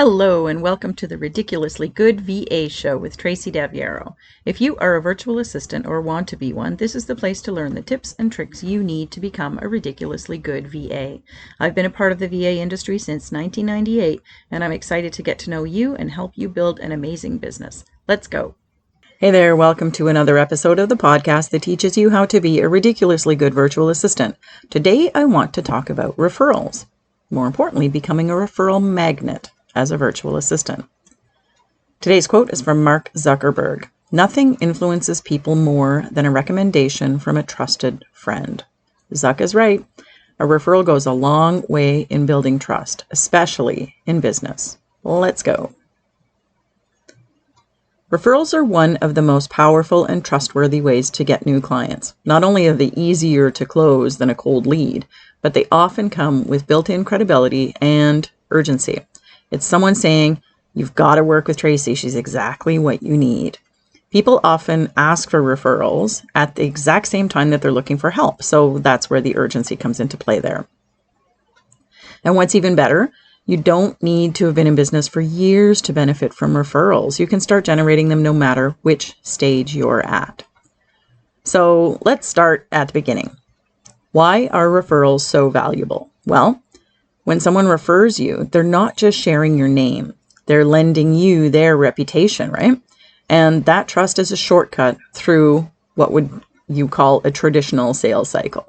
Hello and welcome to the Ridiculously Good VA Show with Tracey. If you are a virtual assistant or want to be one, this is the place to learn the tips and tricks you need to become a ridiculously good VA. I've been a part of the VA industry since 1998, and I'm excited to get to know you and help you build an amazing business. Let's go. Hey there, welcome to another episode of the podcast that teaches you how to be a ridiculously good virtual assistant. Today I want to talk about referrals. More importantly, becoming a referral magnet as a virtual assistant. Today's quote is from Mark Zuckerberg. Nothing influences people more than a recommendation from a trusted friend. Zuck is right. A referral goes a long way in building trust, especially in business. Let's go. Referrals are one of the most powerful and trustworthy ways to get new clients. Not only are they easier to close than a cold lead, but they often come with built-in credibility and urgency. It's someone saying, you've got to work with Tracey. She's exactly what you need. People often ask for referrals at the exact same time that they're looking for help. So that's where the urgency comes into play there. And what's even better, you don't need to have been in business for years to benefit from referrals. You can start generating them no matter which stage you're at. So let's start at the beginning. Why are referrals so valuable? Well, when someone refers you, they're not just sharing your name. They're lending you their reputation, right? And that trust is a shortcut through what would you call a traditional sales cycle.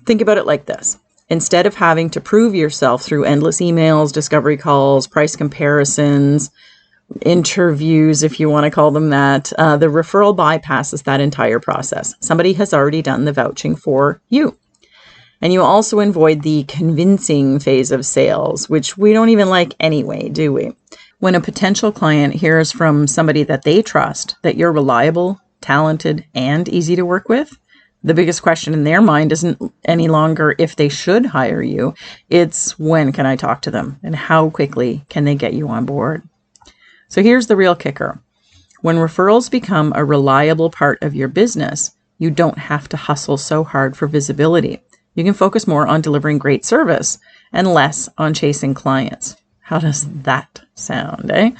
Think about it like this. Instead of having to prove yourself through endless emails, discovery calls, price comparisons, interviews, if you want to call them that, the referral bypasses that entire process. Somebody has already done the vouching for you. And you also avoid the convincing phase of sales, which we don't even like anyway, do we? When a potential client hears from somebody that they trust that you're reliable, talented, and easy to work with, the biggest question in their mind isn't any longer if they should hire you. It's when can I talk to them and how quickly can they get you on board? So here's the real kicker. When referrals become a reliable part of your business, you don't have to hustle so hard for visibility. You can focus more on delivering great service and less on chasing clients. How does that sound, eh?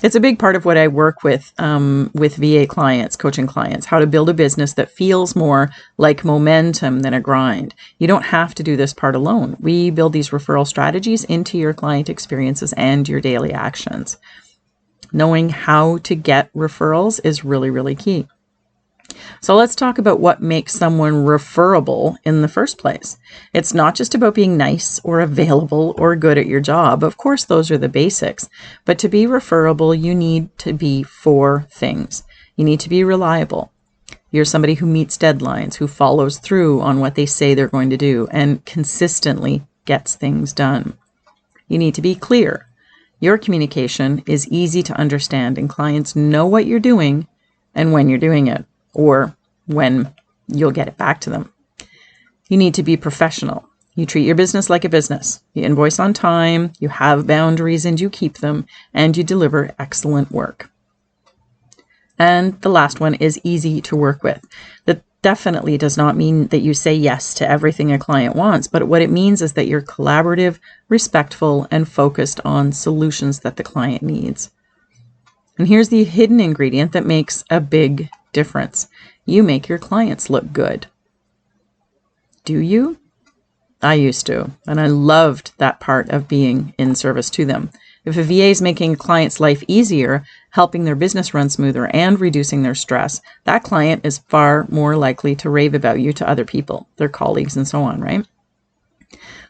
It's a big part of what I work with VA clients, coaching clients, how to build a business that feels more like momentum than a grind. You don't have to do this part alone. We build these referral strategies into your client experiences and your daily actions. Knowing how to get referrals is really, really key. So let's talk about what makes someone referable in the first place. It's not just about being nice or available or good at your job. Of course, those are the basics. But to be referable, you need to be 4 things. You need to be reliable. You're somebody who meets deadlines, who follows through on what they say they're going to do, and consistently gets things done. You need to be clear. Your communication is easy to understand, and clients know what you're doing and when you're doing it, or when you'll get it back to them. You need to be professional. You treat your business like a business. You invoice on time, you have boundaries and you keep them, and you deliver excellent work. And the last one is easy to work with. That definitely does not mean that you say yes to everything a client wants, but what it means is that you're collaborative, respectful, and focused on solutions that the client needs. And here's the hidden ingredient that makes a big difference. You make your clients look good. Do you? I used to, and I loved that part of being in service to them. If a VA is making a client's life easier, helping their business run smoother, and reducing their stress, that client is far more likely to rave about you to other people, their colleagues, and so on, right?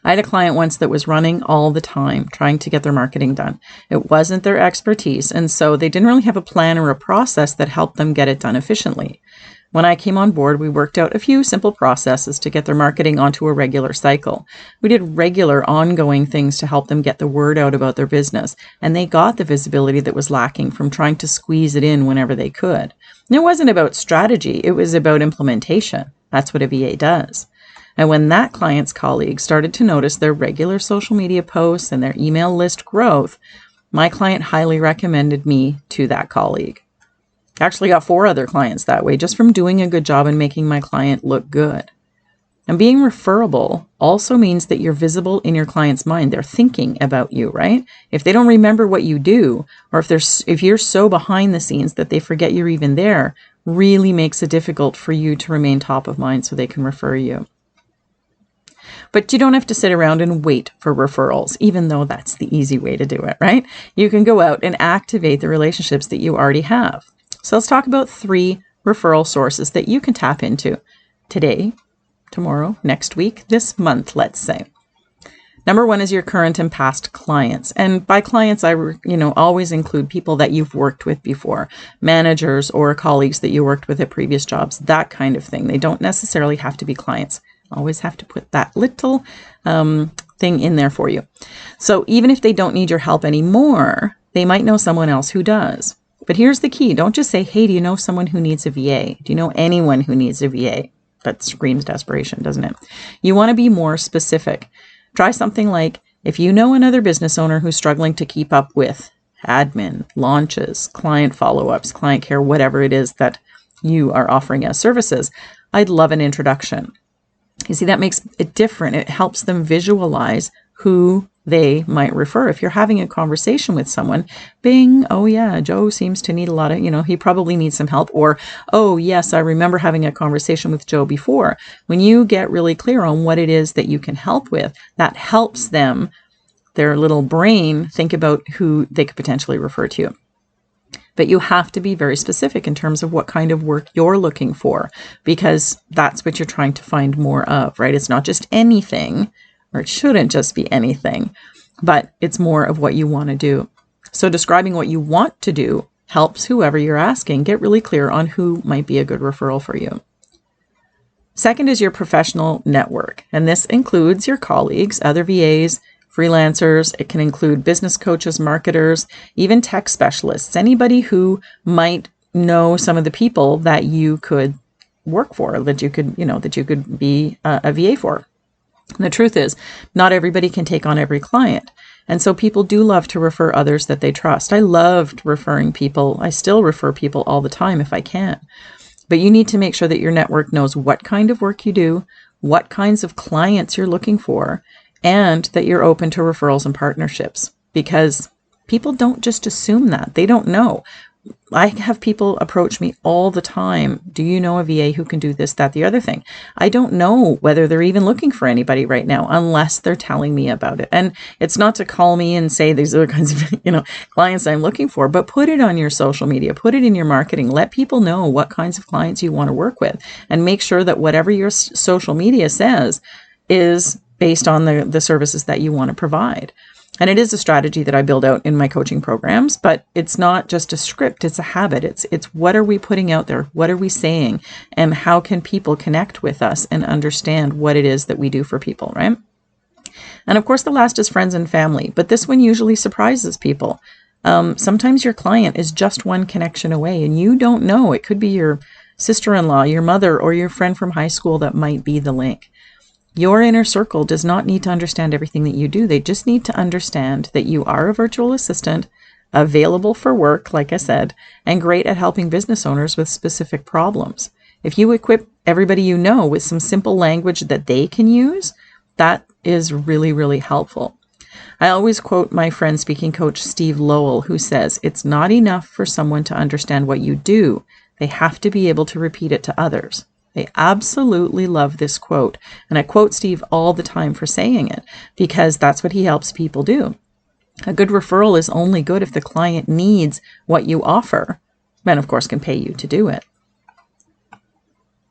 I had a client once that was running all the time, trying to get their marketing done. It wasn't their expertise, and so they didn't really have a plan or a process that helped them get it done efficiently. When I came on board, we worked out a few simple processes to get their marketing onto a regular cycle. We did regular ongoing things to help them get the word out about their business, and they got the visibility that was lacking from trying to squeeze it in whenever they could. And it wasn't about strategy, it was about implementation. That's what a VA does. And when that client's colleagues started to notice their regular social media posts and their email list growth, my client highly recommended me to that colleague. I actually got 4 other clients that way just from doing a good job and making my client look good. And being referable also means that you're visible in your client's mind. They're thinking about you, right? If they don't remember what you do, or if you're so behind the scenes that they forget you're even there, really makes it difficult for you to remain top of mind so they can refer you. But you don't have to sit around and wait for referrals, even though that's the easy way to do it, right? You can go out and activate the relationships that you already have. So let's talk about 3 referral sources that you can tap into today, tomorrow, next week, this month, let's say. Number 1 is your current and past clients. And by clients, I always include people that you've worked with before, managers or colleagues that you worked with at previous jobs, that kind of thing. They don't necessarily have to be clients. Always have to put that little thing in there for you. So even if they don't need your help anymore, they might know someone else who does. But here's the key. Don't just say, hey, do you know someone who needs a VA? Do you know anyone who needs a VA? That screams desperation, doesn't it? You want to be more specific. Try something like, if you know another business owner who's struggling to keep up with admin, launches, client follow-ups, client care, whatever it is that you are offering as services, I'd love an introduction. You see, that makes it different. It helps them visualize who they might refer. If you're having a conversation with someone, bing, oh yeah, Joe seems to need a lot of, he probably needs some help. Or, oh yes, I remember having a conversation with Joe before. When you get really clear on what it is that you can help with, that helps them, their little brain, think about who they could potentially refer to you. But you have to be very specific in terms of what kind of work you're looking for, because that's what you're trying to find more of, right? It's not just anything, or it shouldn't just be anything, but it's more of what you want to do. So describing what you want to do helps whoever you're asking get really clear on who might be a good referral for you. Second is your professional network, and this includes your colleagues, other VAs, freelancers. It can include business coaches, marketers, even tech specialists, anybody who might know some of the people that you could work for, that you could be a VA for. And the truth is, not everybody can take on every client. And so people do love to refer others that they trust. I loved referring people. I still refer people all the time if I can. But you need to make sure that your network knows what kind of work you do, what kinds of clients you're looking for, and that you're open to referrals and partnerships, because people don't just assume that. They don't know. I have people approach me all the time. Do you know a VA who can do this, that, the other thing? I don't know whether they're even looking for anybody right now unless they're telling me about it. And it's not to call me and say these are the kinds of clients I'm looking for, but put it on your social media, put it in your marketing, let people know what kinds of clients you want to work with, and make sure that whatever your social media says is based on the services that you want to provide. And it is a strategy that I build out in my coaching programs, but it's not just a script, it's a habit. It's what are we putting out there? What are we saying? And how can people connect with us and understand what it is that we do for people, right? And of course, the last is friends and family, but this one usually surprises people. Sometimes your client is just one connection away and you don't know. It could be your sister-in-law, your mother, or your friend from high school that might be the link. Your inner circle does not need to understand everything that you do. They just need to understand that you are a virtual assistant, available for work, like I said, and great at helping business owners with specific problems. If you equip everybody you know with some simple language that they can use, that is really, really helpful. I always quote my friend speaking coach, Steve Lowell, who says, it's not enough for someone to understand what you do. They have to be able to repeat it to others. I absolutely love this quote. And I quote Steve all the time for saying it because that's what he helps people do. A good referral is only good if the client needs what you offer and, of course, can pay you to do it.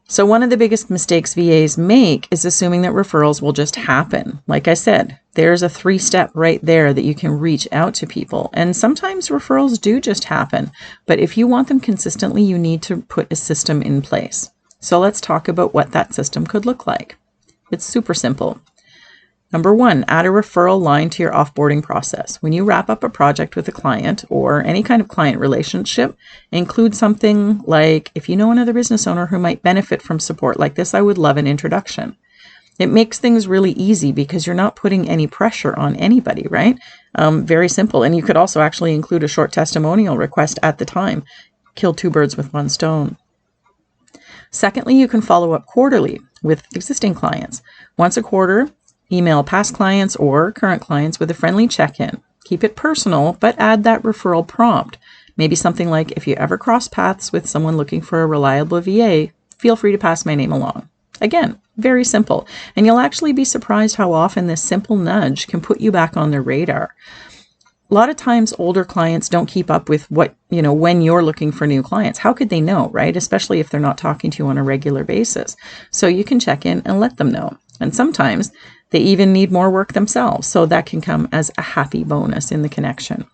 So one of the biggest mistakes VAs make is assuming that referrals will just happen. Like I said, there's a 3-step right there that you can reach out to people. And sometimes referrals do just happen. But if you want them consistently, you need to put a system in place. So let's talk about what that system could look like. It's super simple. Number 1, add a referral line to your offboarding process. When you wrap up a project with a client or any kind of client relationship, include something like, if you know another business owner who might benefit from support like this, I would love an introduction. It makes things really easy because you're not putting any pressure on anybody, right? Very simple. And you could also actually include a short testimonial request at the time. Kill 2 birds with 1 stone. Secondly, you can follow up quarterly. with existing clients. Once a quarter, email past clients or current clients with a friendly check-in. Keep it personal, but add that referral prompt. Maybe something like, if you ever cross paths with someone looking for a reliable VA, feel free to pass my name along. Again, very simple. And you'll actually be surprised how often this simple nudge can put you back on their radar. A lot of times older clients don't keep up with what, when you're looking for new clients. How could they know, right? Especially if they're not talking to you on a regular basis. So you can check in and let them know. And sometimes they even need more work themselves. So that can come as a happy bonus in the connection.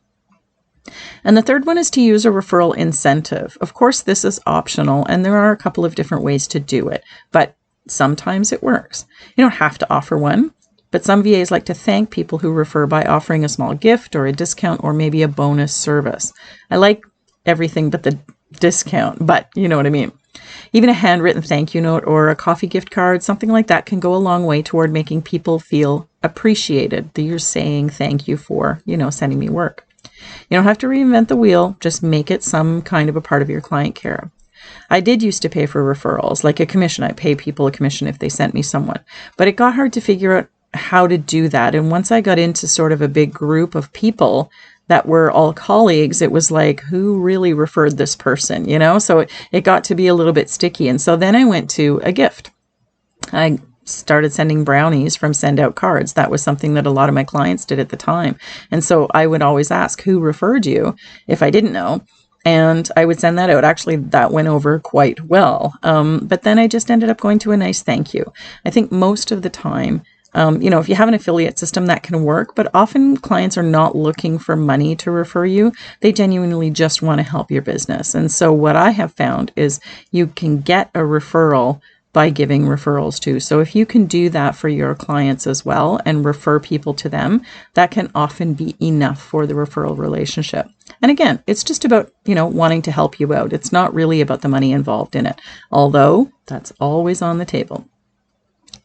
And the third one is to use a referral incentive. Of course, this is optional, and there are a couple of different ways to do it, but sometimes it works. You don't have to offer one, but some VAs like to thank people who refer by offering a small gift or a discount or maybe a bonus service. I like everything but the discount, but you know what I mean. Even a handwritten thank you note or a coffee gift card, something like that can go a long way toward making people feel appreciated that you're saying thank you for, sending me work. You don't have to reinvent the wheel, just make it some kind of a part of your client care. I did used to pay for referrals, like a commission. I pay people a commission if they sent me someone, but it got hard to figure out how to do that. And once I got into sort of a big group of people that were all colleagues, it was like, who really referred this person, So it got to be a little bit sticky. And so then I went to a gift. I started sending brownies from send out cards. That was something that a lot of my clients did at the time. And so I would always ask, who referred you, if I didn't know. And I would send that out. Actually, that went over quite well. But then I just ended up going to a nice thank you. I think most of the time, if you have an affiliate system, that can work, but often clients are not looking for money to refer you. They genuinely just want to help your business. And so what I have found is you can get a referral by giving referrals too. So if you can do that for your clients as well and refer people to them, that can often be enough for the referral relationship. And again, it's just about, wanting to help you out. It's not really about the money involved in it, although that's always on the table.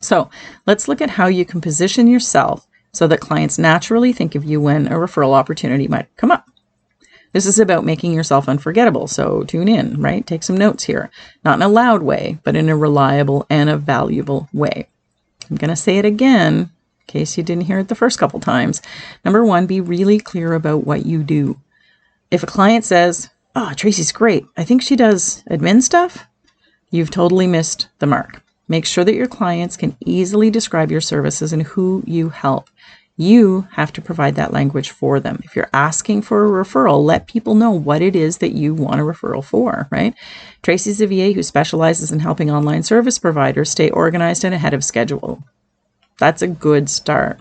So let's look at how you can position yourself so that clients naturally think of you when a referral opportunity might come up. This is about making yourself unforgettable, so tune in, right? Take some notes here. Not in a loud way, but in a reliable and a valuable way. I'm going to say it again in case you didn't hear it the first couple times. Number one, be really clear about what you do. If a client says, "Oh, Tracey's great. I think she does admin stuff," you've totally missed the mark. Make sure that your clients can easily describe your services and who you help. You have to provide that language for them. If you're asking for a referral, let people know what it is that you want a referral for, right? Tracey's a VA who specializes in helping online service providers stay organized and ahead of schedule. That's a good start.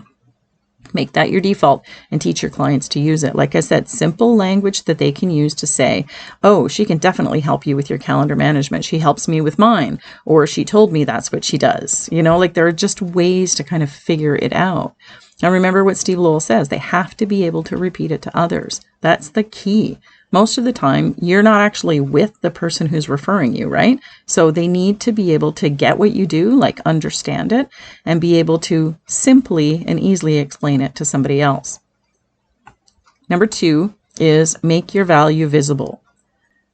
Make that your default and teach your clients to use it. Like I said, simple language that they can use to say, "Oh, she can definitely help you with your calendar management. She helps me with mine," or "She told me that's what she does." There are just ways to kind of figure it out. Now, remember what Steve Lowell says, they have to be able to repeat it to others. That's the key. Most of the time, you're not actually with the person who's referring you, right? So they need to be able to get what you do, like understand it, and be able to simply and easily explain it to somebody else. Number 2 is make your value visible.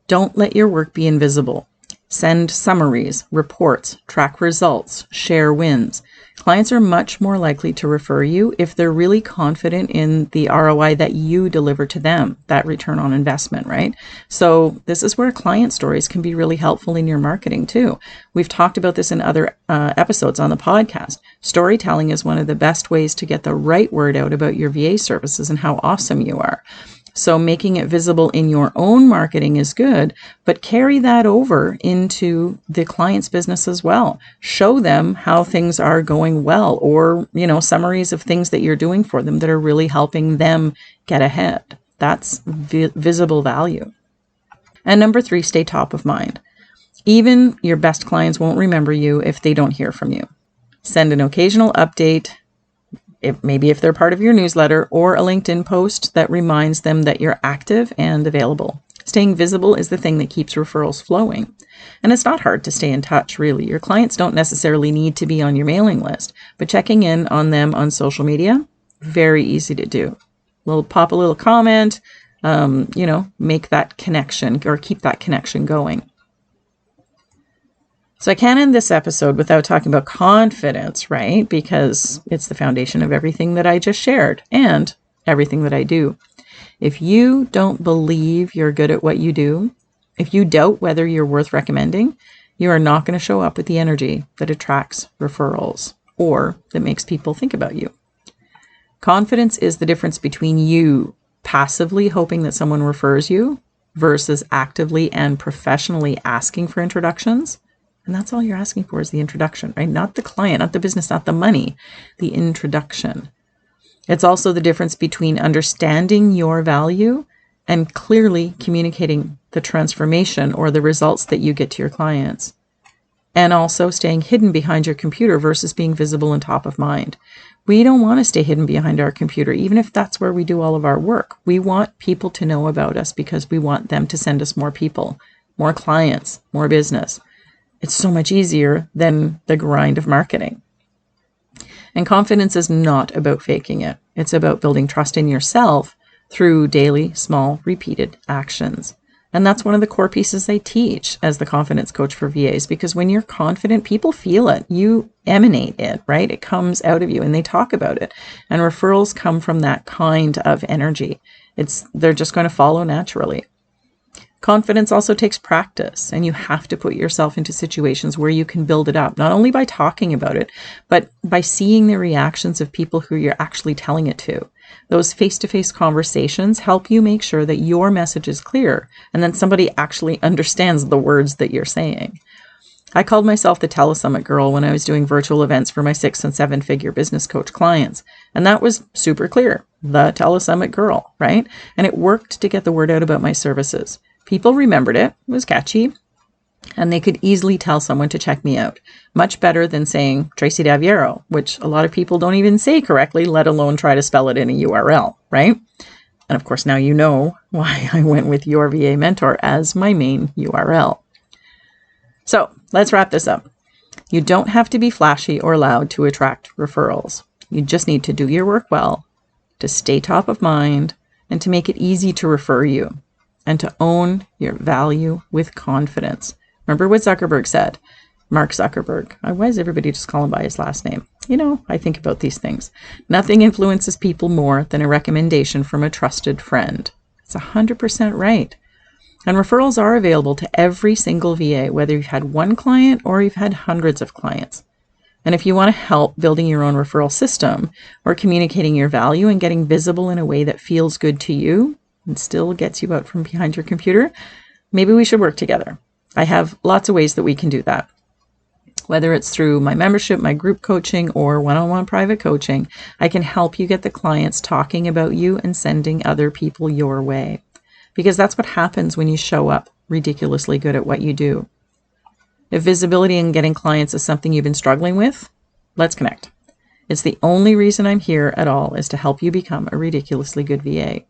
Don't let your work be invisible. Send summaries, reports, track results, share wins. Clients are much more likely to refer you if they're really confident in the ROI that you deliver to them, that return on investment, right? So this is where client stories can be really helpful in your marketing too. We've talked about this in other episodes on the podcast. Storytelling is one of the best ways to get the right word out about your VA services and how awesome you are. So making it visible in your own marketing is good, but carry that over into the client's business as well. Show them how things are going well, or, summaries of things that you're doing for them that are really helping them get ahead. That's visible value. And number 3, stay top of mind. Even your best clients won't remember you if they don't hear from you. Send an occasional update, if they're part of your newsletter, or a LinkedIn post that reminds them that you're active and available. Staying visible is the thing that keeps referrals flowing. And it's not hard to stay in touch, really. Your clients don't necessarily need to be on your mailing list, but checking in on them on social media, very easy to do. Pop a little comment, make that connection or keep that connection going. So I can't end this episode without talking about confidence, right? Because it's the foundation of everything that I just shared and everything that I do. If you don't believe you're good at what you do, if you doubt whether you're worth recommending, you are not going to show up with the energy that attracts referrals or that makes people think about you. Confidence is the difference between you passively hoping that someone refers you versus actively and professionally asking for introductions. And that's all you're asking for is the introduction, right? Not the client, not the business, not the money, the introduction. It's also the difference between understanding your value and clearly communicating the transformation or the results that you get to your clients. And also staying hidden behind your computer versus being visible and top of mind. We don't want to stay hidden behind our computer, even if that's where we do all of our work. We want people to know about us because we want them to send us more people, more clients, more business. It's so much easier than the grind of marketing. And confidence is not about faking it. It's about building trust in yourself through daily, small, repeated actions. And that's one of the core pieces I teach as the confidence coach for VAs, because when you're confident, people feel it. You emanate it, right? It comes out of you and they talk about it. And referrals come from that kind of energy. They're just going to follow naturally. Confidence also takes practice, and you have to put yourself into situations where you can build it up, not only by talking about it, but by seeing the reactions of people who you're actually telling it to. Those face-to-face conversations help you make sure that your message is clear and then somebody actually understands the words that you're saying. I called myself the Telesummit girl when I was doing virtual events for my 6- and 7-figure business coach clients. And that was super clear, the Telesummit girl, right? And it worked to get the word out about my services. People remembered it was catchy, and they could easily tell someone to check me out. Much better than saying Tracey Daviero, which a lot of people don't even say correctly, let alone try to spell it in a URL, right? And of course, now you know why I went with Your VA Mentor as my main URL. So let's wrap this up. You don't have to be flashy or loud to attract referrals. You just need to do your work well, to stay top of mind, and to make it easy to refer you, and to own your value with confidence. Remember what Zuckerberg said, Mark Zuckerberg. Why does everybody just call him by his last name? I think about these things. Nothing influences people more than a recommendation from a trusted friend. It's 100% right. And referrals are available to every single VA, whether you've had one client or you've had hundreds of clients. And if you want to help building your own referral system or communicating your value and getting visible in a way that feels good to you and still gets you out from behind your computer, maybe we should work together. I have lots of ways that we can do that. Whether it's through my membership, my group coaching, or one-on-one private coaching, I can help you get the clients talking about you and sending other people your way. Because that's what happens when you show up ridiculously good at what you do. If visibility and getting clients is something you've been struggling with, let's connect. It's the only reason I'm here at all is to help you become a ridiculously good VA.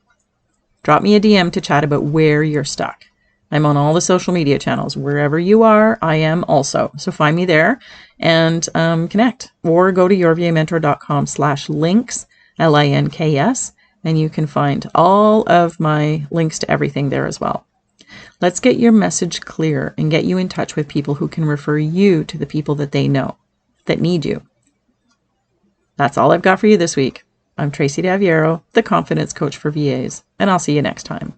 Drop me a DM to chat about where you're stuck. I'm on all the social media channels. Wherever you are, I am also. So find me there and connect. Or go to yourvamentor.com/links, LINKS, and you can find all of my links to everything there as well. Let's get your message clear and get you in touch with people who can refer you to the people that they know, that need you. That's all I've got for you this week. I'm Tracey Daviero, the Confidence Coach for VAs, and I'll see you next time.